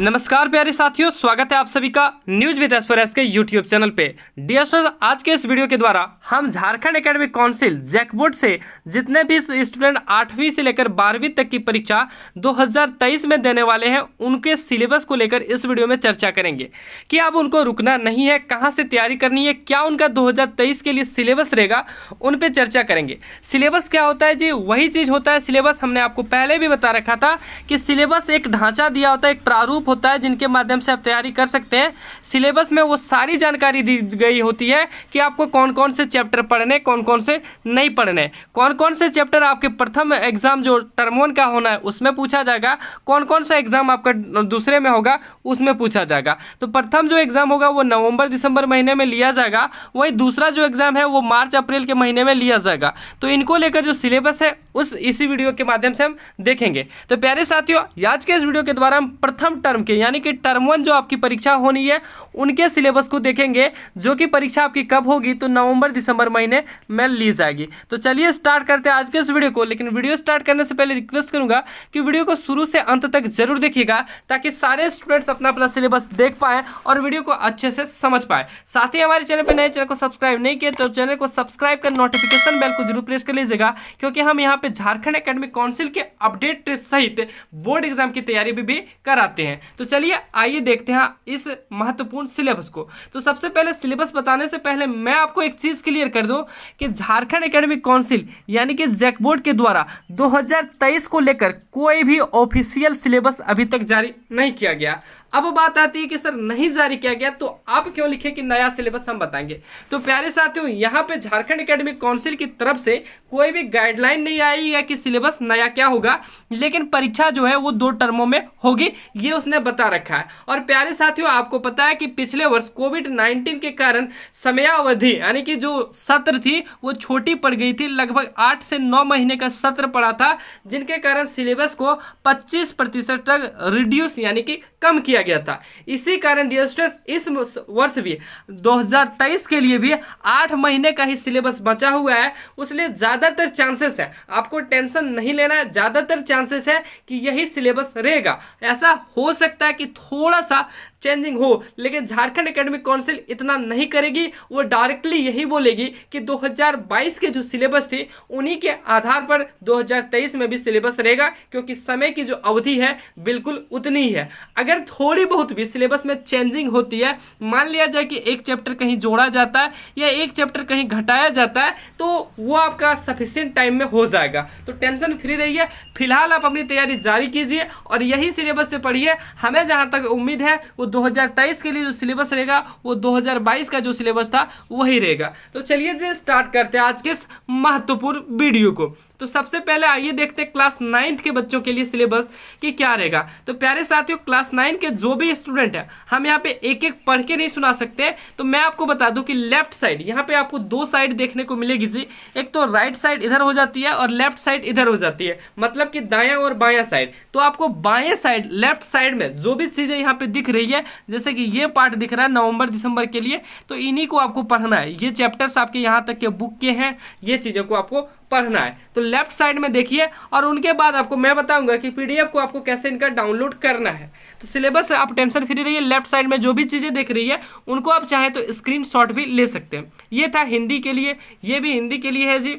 नमस्कार प्यारे साथियों, स्वागत है आप सभी का न्यूज विद एस्पिरेंट्स के यूट्यूब चैनल पे। डियर स्टूडेंट्स, आज के इस वीडियो के द्वारा हम Jharkhand academic council JAC board से जितने भी स्टूडेंट 8वीं से लेकर 12वीं तक की परीक्षा 2023 में देने वाले हैं उनके सिलेबस को लेकर इस वीडियो में चर्चा करेंगे कि अब उनको रुकना नहीं है, कहाँ से तैयारी करनी है, क्या उनका 2023 के लिए सिलेबस रहेगा, उन पर चर्चा करेंगे। सिलेबस क्या होता है जी? वही चीज़ होता है सिलेबस। हमने आपको पहले भी बता रखा था कि सिलेबस एक ढांचा दिया होता है, एक प्रारूप होता है जिनके माध्यम से आप तैयारी कर सकते हैं। सिलेबस में वो सारी जानकारी दी गई होती है कि आपको कौन कौन से चैप्टर पढ़ने, कौन कौन से नहीं पढ़ने, कौन कौन से चैप्टर आपके प्रथम एग्जाम जो टर्म 1 का होना है उसमें पूछा जाएगा, कौन कौन सा एग्जाम आपका दूसरे में होगा उसमें पूछा जाएगा। तो प्रथम जो एग्जाम होगा वो नवंबर दिसंबर महीने में लिया जाएगा, वही दूसरा जो एग्जाम है वो मार्च अप्रैल के महीने में लिया जाएगा। तो इनको लेकर जो सिलेबस है उस इसी वीडियो के माध्यम से हम देखेंगे। तो प्यारे साथियों, आज के इस वीडियो के द्वारा हम प्रथम टर्म के यानी कि टर्म 1 जो आपकी परीक्षा होनी है उनके सिलेबस को देखेंगे, जो कि परीक्षा आपकी कब होगी तो नवंबर दिसंबर महीने में ली जाएगी। तो चलिए स्टार्ट करते हैं आज के इस वीडियो को। लेकिन वीडियो स्टार्ट करने से पहले रिक्वेस्ट करूंगा कि वीडियो को शुरू से अंत तक जरूर देखिएगा ताकि सारे स्टूडेंट्स अपना अपना सिलेबस देख पाए और वीडियो को अच्छे से समझ पाए। साथ ही हमारे चैनल पर नए चैनल को सब्सक्राइब नहीं किए तो चैनल को सब्सक्राइब कर नोटिफिकेशन बेल को जरूर प्रेस कर लीजिएगा, क्योंकि हम यहाँ पे झारखंड एकेडमिक काउंसिल के अपडेट सहित बोर्ड एग्जाम की तैयारी भी कराते हैं। तो चलिए आइए देखते हैं इस महत्वपूर्ण सिलेबस को। तो सबसे पहले सिलेबस बताने से पहले मैं आपको एक चीज क्लियर कर दूं कि झारखंड एकेडमिक काउंसिल यानी कि जैक बोर्ड के द्वारा 2023 को लेकर कोई भी ऑफिशियल सिलेबस अभी तक जारी नहीं किया गया। अब बात आती है कि सर नहीं जारी किया गया तो आप क्यों लिखे कि नया सिलेबस हम बताएंगे। तो प्यारे साथियों, यहाँ पे झारखंड एकेडमिक काउंसिल की तरफ से कोई भी गाइडलाइन नहीं आई है कि सिलेबस नया क्या होगा, लेकिन परीक्षा जो है वो 2 टर्मों में होगी, ये उसने बता रखा है। और प्यारे साथियों, आपको पता है कि पिछले वर्ष कोविड-19 के कारण समयावधि यानी कि जो सत्र थी वो छोटी पड़ गई थी, लगभग 8 से 9 महीने का सत्र पड़ा था, जिनके कारण सिलेबस को 25% तक रिड्यूस यानी कि कम किया गया था। इसी कारण डियर स्टूडेंट्स, इस वर्ष भी 2023 के लिए भी 8 महीने का ही सिलेबस बचा हुआ है, इसलिए ज्यादातर चांसेस है, आपको टेंशन नहीं लेना है, ज्यादातर चांसेस है कि यही सिलेबस रहेगा। ऐसा हो सकता है कि थोड़ा सा चेंजिंग हो, लेकिन झारखंड एकेडमिक काउंसिल इतना नहीं करेगी। वो डायरेक्टली यही बोलेगी कि 2022 के जो सिलेबस थे उन्हीं के आधार पर 2023 में भी सिलेबस रहेगा, क्योंकि समय की जो अवधि है बिल्कुल उतनी ही है। अगर थोड़ी बहुत भी सिलेबस में चेंजिंग होती है, मान लिया जाए कि एक चैप्टर कहीं जोड़ा जाता है या एक चैप्टर कहीं घटाया जाता है, तो वो आपका सफिशिएंट टाइम में हो जाएगा। तो टेंशन फ्री रहिए, फिलहाल आप अपनी तैयारी जारी कीजिए और यही सिलेबस से पढ़िए। हमें जहां तक उम्मीद है वो 2023 के लिए जो सिलेबस रहेगा वो 2022 का जो सिलेबस था वही रहेगा। तो चलिए जी स्टार्ट करते हैं आज के इस महत्वपूर्ण वीडियो को। तो सबसे पहले आइए देखते हैं क्लास 9th के बच्चों के लिए सिलेबस कि क्या रहेगा। तो प्यारे साथियों, क्लास 9 के जो भी स्टूडेंट है, हम यहाँ पे एक एक पढ़ के नहीं सुना सकते, तो मैं आपको बता दूं कि लेफ्ट साइड यहाँ पे आपको 2 साइड देखने को मिलेगी जी। एक तो राइट साइड इधर हो जाती है और लेफ्ट साइड इधर हो जाती है, मतलब कि दायां और बायां साइड। तो आपको बाएं साइड लेफ्ट साइड में जो भी चीजें यहाँ पे दिख रही है, जैसे कि ये पार्ट दिख रहा है नवंबर दिसंबर के लिए, तो इन्हीं को आपको पढ़ना है। ये चैप्टर्स आपके यहाँ तक के बुक के हैं, ये चीजों को आपको पढ़ना है। तो लेफ्ट साइड में देखिए और उनके बाद आपको मैं बताऊंगा कि पीडीएफ को आपको कैसे इनका डाउनलोड करना है। तो सिलेबस आप टेंशन फ्री रहिए, लेफ्ट साइड में जो भी चीजें दिख रही है उनको आप चाहें तो स्क्रीनशॉट भी ले सकते हैं। ये था हिंदी के लिए, ये भी हिंदी के लिए है जी।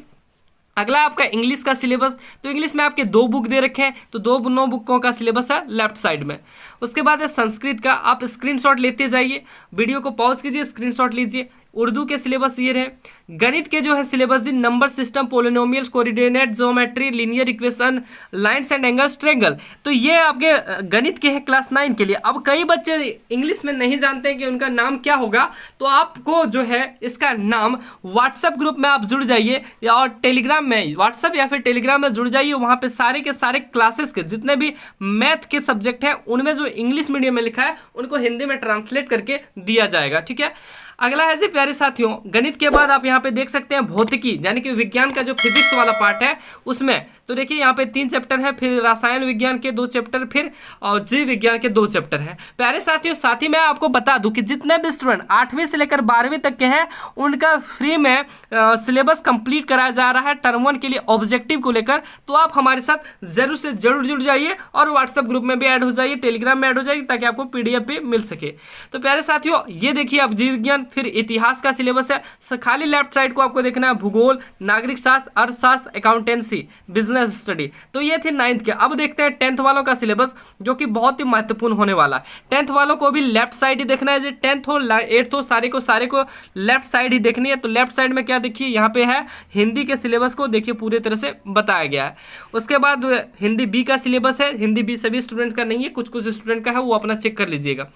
अगला आपका इंग्लिश का सिलेबस। तो इंग्लिश में आपके 2 बुक दे रखे हैं, तो 2 9 बुकों का सिलेबस है लेफ्ट साइड में। उसके बाद है संस्कृत का, आप स्क्रीनशॉट लेते जाइए, वीडियो को पॉज कीजिए, स्क्रीनशॉट लीजिए। उर्दू के सिलेबस ये रहे। गणित के जो है सिलेबस जी, number system, polynomials, coordinate, geometry, linear equation, lines and angles, triangle. तो ये आपके गणित के हैं क्लास 9 के लिए। अब कई बच्चे इंग्लिश में नहीं जानते हैं कि उनका नाम क्या होगा, तो आपको जो है इसका नाम व्हाट्सएप ग्रुप में आप जुड़ जाइए और टेलीग्राम में, व्हाट्सएप या फिर टेलीग्राम में जुड़ जाइए। वहाँ पे सारे के सारे क्लासेस के जितने भी मैथ के सब्जेक्ट हैं उनमें जो इंग्लिश मीडियम में लिखा है उनको हिंदी में ट्रांसलेट करके दिया जाएगा, ठीक है। अगला है जी प्यारे साथियों, गणित के बाद आप यहाँ पे देख सकते हैं भौतिकी यानी कि विज्ञान का जो फिजिक्स वाला पार्ट है उसमें। तो देखिए यहाँ पे 3 चैप्टर है, फिर रसायन विज्ञान के 2 चैप्टर, फिर और जीव विज्ञान के 2 चैप्टर हैं। प्यारे साथियों साथ ही मैं आपको बता दूं कि जितने भी स्टूडेंट 8वीं से लेकर 12वीं तक के हैं उनका फ्री में सिलेबस कंप्लीट कराया जा रहा है टर्म 1 के लिए ऑब्जेक्टिव को लेकर। तो आप हमारे साथ जरूर से जरूर जुड़ जाइए और व्हाट्सएप ग्रुप में भी ऐड हो जाइए, टेलीग्राम में ऐड हो जाइए, ताकि आपको PDF भी मिल सके। तो प्यारे साथियों ये देखिए आप जीव विज्ञान, फिर इतिहास का सिलेबस है, खाली लेफ्ट साइड को आपको देखना है भूगोल, नागरिक शास्त्र, अर्थशास्त्र, अकाउंटेंसी, बिजनेस स्टडी। तो ये थे 9th के। अब देखते हैं 10th वालों का सिलेबस जो कि बहुत ही महत्वपूर्ण होने वाला है। 10th वालों को भी लेफ्ट साइड ही देखना है जी, 10th हो 8th हो सारे को लेफ्ट साइड ही देखनी है। तो लेफ्ट साइड में क्या देखिए यहाँ पे है हिंदी के सिलेबस को देखिए पूरी तरह से बताया गया है। उसके बाद हिंदी बी का सिलेबस है, हिंदी बी सभी स्टूडेंट का नहीं है, कुछ कुछ स्टूडेंट का है, वो अपना चेक कर लीजिएगा।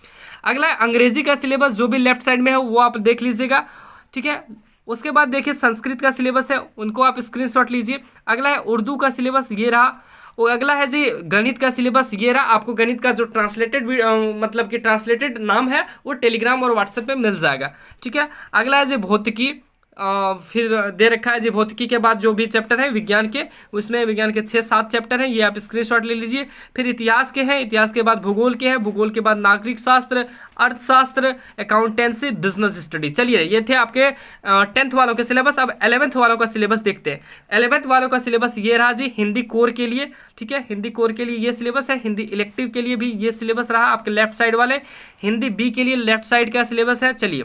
अगला अंग्रेजी का सिलेबस जो भी लेफ्ट साइड में है वो आप देख लीजिएगा, ठीक है। उसके बाद देखिए संस्कृत का सिलेबस है, उनको आप स्क्रीनशॉट लीजिए। अगला है उर्दू का सिलेबस, ये रहा। और अगला है जी गणित का सिलेबस, ये रहा। आपको गणित का जो ट्रांसलेटेड मतलब कि ट्रांसलेटेड नाम है वो टेलीग्राम और व्हाट्सएप पे मिल जाएगा, ठीक है। अगला है जी भौतिकी, फिर दे रखा है जी भौतिकी के बाद जो भी चैप्टर है विज्ञान के, उसमें विज्ञान के 6-7 चैप्टर हैं, ये आप स्क्रीनशॉट ले लीजिए। फिर इतिहास के हैं, इतिहास के बाद भूगोल के हैं, भूगोल के बाद नागरिक शास्त्र, अर्थशास्त्र, अकाउंटेंसी, बिजनेस स्टडी। चलिए ये थे आपके 10th वालों के सिलेबस। अब 11th वालों का सिलेबस देखते हैं। 11th वालों का सिलेबस ये रहा जी हिंदी कोर के लिए, ठीक है। हिंदी कोर के लिए ये सिलेबस है, हिंदी इलेक्टिव के लिए भी ये सिलेबस रहा आपके लेफ्ट साइड वाले। हिंदी बी के लिए लेफ्ट साइड का सिलेबस है। चलिए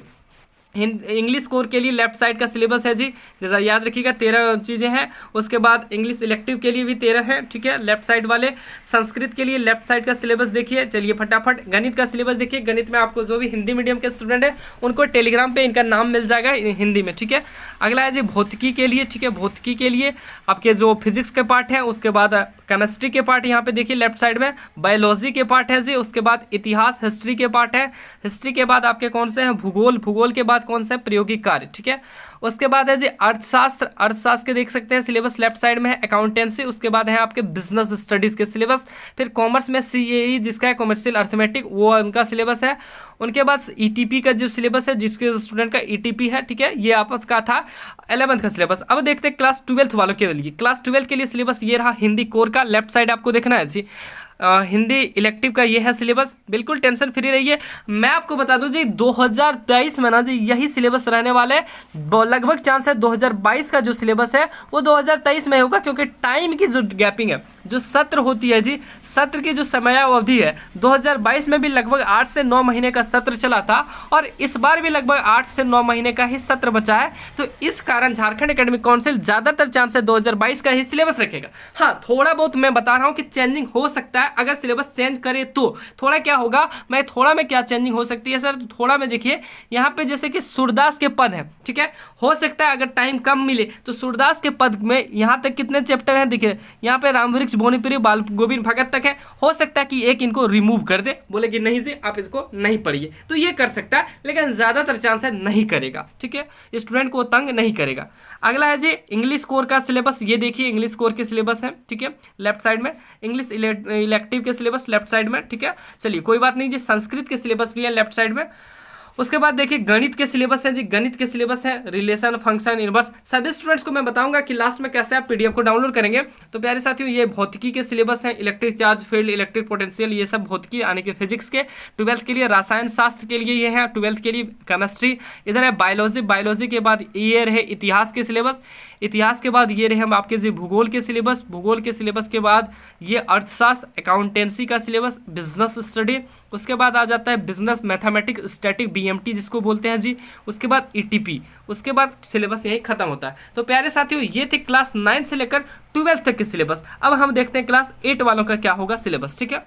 इंग्लिश कोर के लिए लेफ्ट साइड का सिलेबस है जी, याद रखिएगा 13 चीज़ें हैं। उसके बाद इंग्लिश इलेक्टिव के लिए भी 13 है, ठीक है, लेफ्ट साइड वाले। संस्कृत के लिए लेफ्ट साइड का सिलेबस देखिए। चलिए फटाफट गणित का सिलेबस देखिए। गणित में आपको जो भी हिंदी मीडियम के स्टूडेंट है उनको टेलीग्राम पे इनका नाम मिल जाएगा हिंदी में, ठीक है। अगला है जी भौतिकी के लिए, ठीक है। भौतिकी के लिए आपके जो फिजिक्स के पार्ट हैं, उसके बाद केमिस्ट्री के पार्ट यहाँ पे देखिए लेफ्ट साइड में, बायोलॉजी के पार्ट है जी, उसके बाद इतिहास हिस्ट्री के पार्ट है, हिस्ट्री के बाद आपके कौन से हैं भूगोल, भूगोल के बाद कौन सा है प्रायोगिक कार्य, ठीक है। उसके बाद है जी अर्थशास्त्र, अर्थशास्त्र के देख सकते हैं सिलेबस लेफ्ट साइड में है, अकाउंटेंसी, उसके बाद है आपके बिजनेस स्टडीज के सिलेबस। फिर कॉमर्स में CAE जिसका है कॉमर्शियल अर्थमेटिक, वो उनका सिलेबस है। उनके बाद ETP का जो सिलेबस है जिसके स्टूडेंट का ETP है, ठीक है, ये आपस का था 11th का सिलेबस। अब देखते हैं क्लास 12th वालों के लिए। क्लास 12 के लिए सिलेबस ये रहा हिंदी कोर का, लेफ्ट साइड आपको देखना है जी। हिंदी इलेक्टिव का ये है सिलेबस, बिल्कुल टेंशन फ्री रहिए। मैं आपको बता दूं जी 2023 में ना जी यही सिलेबस रहने वाले हैं। लगभग चांस है 2022 का जो सिलेबस है वो 2023 में होगा, क्योंकि टाइम की जो गैपिंग है, जो सत्र होती है जी, सत्र की जो समयावधि है 2022 में भी लगभग 8 से 9 महीने का सत्र चला था और इस बार भी लगभग 8 से 9 महीने का ही सत्र बचा है। तो इस कारण झारखंड एकेडमिक काउंसिल ज्यादातर चांस है 2022 का ही सिलेबस रखेगा। हाँ, थोड़ा बहुत मैं बता रहा हूँ कि चेंजिंग हो सकता है, अगर सिलेबस चेंज करे तो थोड़ा क्या होगा, मैं थोड़ा में क्या चेंजिंग हो सकती है सर, तो थोड़ा में देखिए यहाँ पे जैसे कि सूरदास के पद है, ठीक है, हो सकता है अगर टाइम कम मिले तो सूरदास के पद में यहाँ तक कितने चैप्टर हैं, देखिए यहाँ पे रामवृक्ष भोनीप्रिय बाल गोविंद भगत तक है, हो सकता है कि एक इनको रिमूव कर दे, बोले कि नहीं जी आप इसको नहीं पढ़िए, तो ये कर सकता है, लेकिन ज्यादातर चांस है नहीं करेगा, ठीक है, स्टूडेंट को तंग नहीं करेगा। अगला है जी इंग्लिश कोर का सिलेबस, ये देखिए इंग्लिश कोर के सिलेबस है, ठीक है, लेफ्ट साइड में। इंग्लिश इलेक्टिव के सिलेबस लेफ्ट साइड में, ठीक है, चलिए कोई बात नहीं जी। संस्कृत के सिलेबस भी है लेफ्ट साइड में। उसके बाद देखिए गणित के सिलेबस है जी, गणित के सिलेबस है रिलेशन, फंक्शन, इनवर्स। सभी स्टूडेंट्स को मैं बताऊंगा कि लास्ट में कैसे आप PDF को डाउनलोड करेंगे। तो प्यारे साथियों ये भौतिकी के सिलेबस है, electric charge field, electric potential, ये सब भौतिकी यानी कि फिजिक्स के। 12th के लिए रसायन शास्त्र के लिए ये है, 12th के लिए केमिस्ट्री। इधर है बायोलॉजी, बायोलॉजी के बाद ये रहे इतिहास के सिलेबस, इतिहास के बाद ये रहे हम आपके जी भूगोल के सिलेबस, भूगोल के सिलेबस के बाद ये अर्थशास्त्र, अकाउंटेंसी का सिलेबस, बिजनेस स्टडी। उसके बाद आ जाता है बिजनेस मैथमेटिक्स स्टैटिक BMT जिसको बोलते हैं जी। उसके बाद ETP, उसके बाद सिलेबस यही खत्म होता है। तो प्यारे साथियों ये थे क्लास 9 से लेकर 12th तक के सिलेबस। अब हम देखते हैं क्लास 8 वालों का क्या होगा सिलेबस, ठीक है।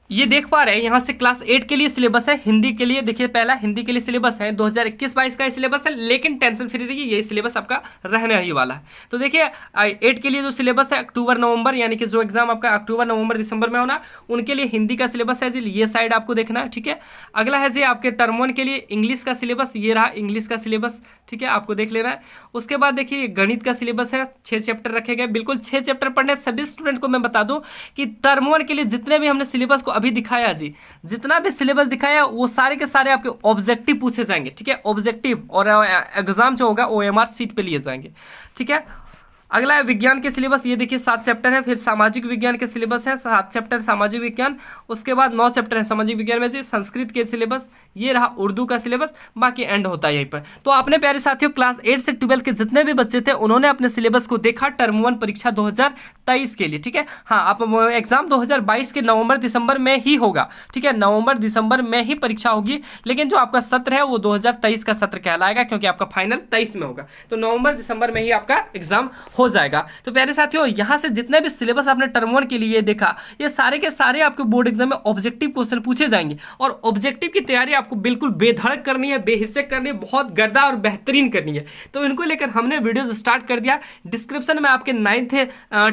ये देख पा रहे हैं यहाँ से क्लास 8 के लिए सिलेबस है, हिंदी के लिए देखिए पहला हिंदी के लिए सिलेबस है 2021-22 का सिलेबस है, लेकिन टेंशन फ्री रहिए यही सिलेबस आपका रहने ही वाला है। तो देखिए 8 के लिए जो सिलेबस है अक्टूबर नवंबर, यानी कि जो एग्जाम आपका अक्टूबर नवंबर दिसंबर में होना, उनके लिए हिंदी का सिलेबस है जी, ये साइड आपको देखना है, ठीक है। अगला है जी आपके टर्म 1 के लिए इंग्लिश का सिलेबस, ये रहा इंग्लिश का सिलेबस, ठीक है, आपको देख लेना है। उसके बाद देखिए गणित का सिलेबस है, 6 चैप्टर रखे गए, बिल्कुल 6 चैप्टर पढ़ने। सभी स्टूडेंट को मैं बता दूं कि टर्म 1 के लिए जितने भी हमने सिलेबस को अभी दिखाया जी, जितना भी सिलेबस दिखाया वो सारे के सारे आपके ऑब्जेक्टिव पूछे जाएंगे, ठीक है, ऑब्जेक्टिव, और एग्जाम जो होगा OMR सीट पे लिए जाएंगे, ठीक है। अगला है विज्ञान के सिलेबस, ये देखिए 7 चैप्टर है। फिर सामाजिक विज्ञान के सिलेबस है 7 चैप्टर सामाजिक विज्ञान, उसके बाद 9 चैप्टर है सामाजिक विज्ञान में जी। संस्कृत के सिलेबस, ये रहा उर्दू का सिलेबस, बाकी एंड होता है यहीं पर। तो आपने प्यारे साथियों क्लास 8 से 12 के जितने भी बच्चे थे उन्होंने अपने सिलेबस को देखा टर्म 1 परीक्षा 2023 के लिए, ठीक है। हाँ, आप एग्जाम 2022 के नवंबर दिसंबर में ही होगा, ठीक है, नवंबर दिसंबर में ही परीक्षा होगी, लेकिन जो आपका सत्र है वो 2023 का सत्र कहलाएगा, क्योंकि आपका फाइनल 23 में होगा। तो नवंबर दिसंबर में ही आपका एग्जाम हो जाएगा। तो प्यारे साथियों यहां से जितने भी सिलेबस आपने टर्म 1 के लिए देखा, ये सारे के सारे आपके बोर्ड एग्जाम में ऑब्जेक्टिव क्वेश्चन पूछे जाएंगे, और ऑब्जेक्टिव की तैयारी आपको बिल्कुल बेधड़क करनी है, बेहिचक करनी है, बहुत गर्दा और बेहतरीन करनी है। तो इनको लेकर हमने वीडियोस स्टार्ट कर दिया। डिस्क्रिप्शन में आपके 9th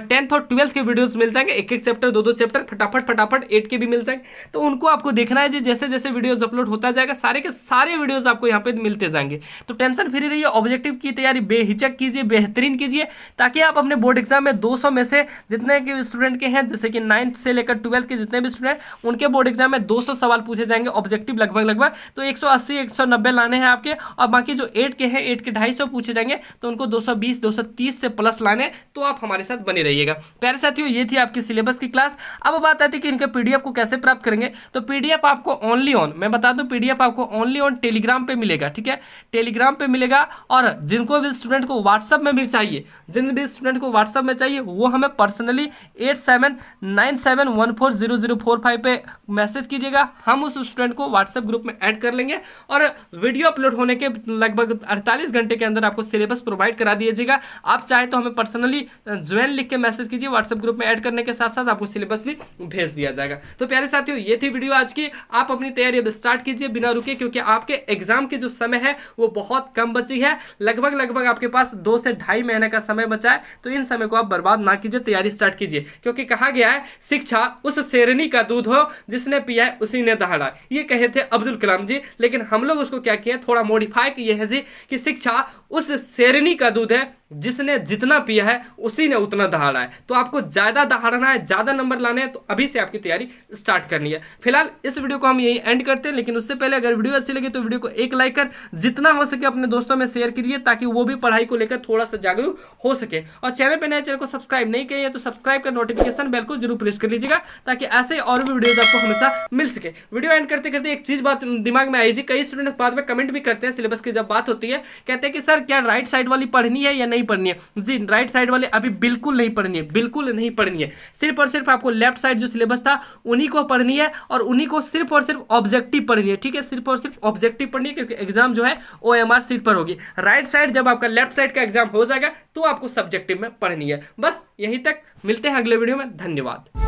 10th और 12th के वीडियोस मिल जाएंगे, एक एक चैप्टर 2-2 चैप्टर फटाफट 8 के भी मिल जाएंगे। तो उनको आपको देखना है जी, जैसे जैसे वीडियोस अपलोड होता जाएगा सारे के सारे वीडियोस आपको यहाँ पे मिलते जाएंगे। तो टेंशन फ्री रहिए, ऑब्जेक्टिव की तैयारी बेहिचक कीजिए, बेहतरीन कीजिए, ताकि आप अपने बोर्ड एग्जाम में 200 में से जितने के स्टूडेंट के हैं, जैसे कि 9th से लेकर 12th के जितने भी स्टूडेंट, उनके बोर्ड एग्जाम में 200 सवाल पूछे जाएंगे ऑब्जेक्टिव लगभग। तो 180 190 लाने हैं आपके, और बाकी जो 8 के हैं 8 के 250 पूछे जाएंगे, तो उनको 220 230 से प्लस लाने। तो आप हमारे साथ बने रहिएगा। प्यारे साथियों ये थी आपकी सिलेबस की क्लास। अब बात आती है कि इनके PDF को कैसे प्राप्त करेंगे। तो PDF आपको ओनली ऑन, मैं बता दूं, PDF आपको ओनली ऑन टेलीग्राम पे मिलेगा, ठीक है, टेलीग्राम पे मिलेगा। और जिनको भी स्टूडेंट को व्हाट्सएप में भी चाहिए, जिन भी स्टूडेंट को व्हाट्सएप में चाहिए, वो हमें पर्सनली 8797140045 पे मैसेज कीजिएगा। हम उस स्टूडेंट को व्हाट्सएप ग्रुप में ऐड कर लेंगे, और वीडियो अपलोड होने के लगभग 48 घंटे के अंदर आपको सिलेबस प्रोवाइड करा दीजिएगा। आप चाहे तो हमें पर्सनली ज्वाइन लिख के मैसेज कीजिए, व्हाट्सएप ग्रुप में ऐड करने के साथ साथ आपको सिलेबस भी भेज दिया जाएगा। तो प्यारे साथियों ये थी वीडियो आज की। आप अपनी तैयारी अब स्टार्ट कीजिए बिना रुके, क्योंकि आपके एग्जाम की जो समय है वो बहुत कम बची है। लगभग आपके पास 2 से 2.5 महीने का समय बचा है। तो इन समय को आप बर्बाद ना कीजिए, तैयारी स्टार्ट कीजिए, क्योंकि कहा गया है शिक्षा उस शेरनी का दूध हो जिसने पिया है उसी ने दहाड़ा। ये कहे थे अब्दुल कलाम जी, लेकिन हम लोग उसको क्या किए, थोड़ा मॉडिफाई किए हैं जी, कि शिक्षा उस शेरनी का दूध है जिसने जितना पिया है उसी ने उतना दहाड़ा है। तो आपको ज्यादा दहाड़ना है, ज्यादा नंबर लाने हैं, तो अभी से आपकी तैयारी स्टार्ट करनी है। फिलहाल इस वीडियो को हम यही एंड करते हैं, लेकिन उससे पहले अगर वीडियो अच्छी लगी तो वीडियो को एक लाइक कर जितना हो सके अपने दोस्तों में शेयर कीजिए, ताकि वो भी पढ़ाई को लेकर थोड़ा सा जागरूक हो सके। और चैनल पे नए, चैनल को सब्सक्राइब नहीं किए तो सब्सक्राइब कर नोटिफिकेशन बेल को जरूर प्रेस कर लीजिएगा, ताकि ऐसे और भी वीडियोज आपको हमेशा मिल सके। वीडियो एंड करते करते एक चीज बात दिमाग में आई जी, कई स्टूडेंट बाद में कमेंट भी करते हैं, सिलेबस की जब बात होती है कहते हैं कि सर क्या राइट साइड वाली पढ़नी है या नहीं पढ़नी है। जी राइट साइड वाले अभी बिल्कुल नहीं पढ़नी है, बिल्कुल नहीं पढ़नी है। सिर्फ और सिर्फ आपको लेफ्ट साइड जो सिलेबस था उन्हीं को पढ़नी है, और उन्हीं को सिर्फ और सिर्फ ऑब्जेक्टिव पढ़नी है, ठीक है, सिर्फ और सिर्फ ऑब्जेक्टिव पढ़नी है, क्योंकि एग्जाम जो है OMR सीट पर होगी। राइट साइड जब आपका लेफ्ट साइड का एग्जाम हो जाएगा तो आपको सब्जेक्टिव में पढ़नी है। बस यहीं तक, मिलते हैं अगले वीडियो में। धन्यवाद।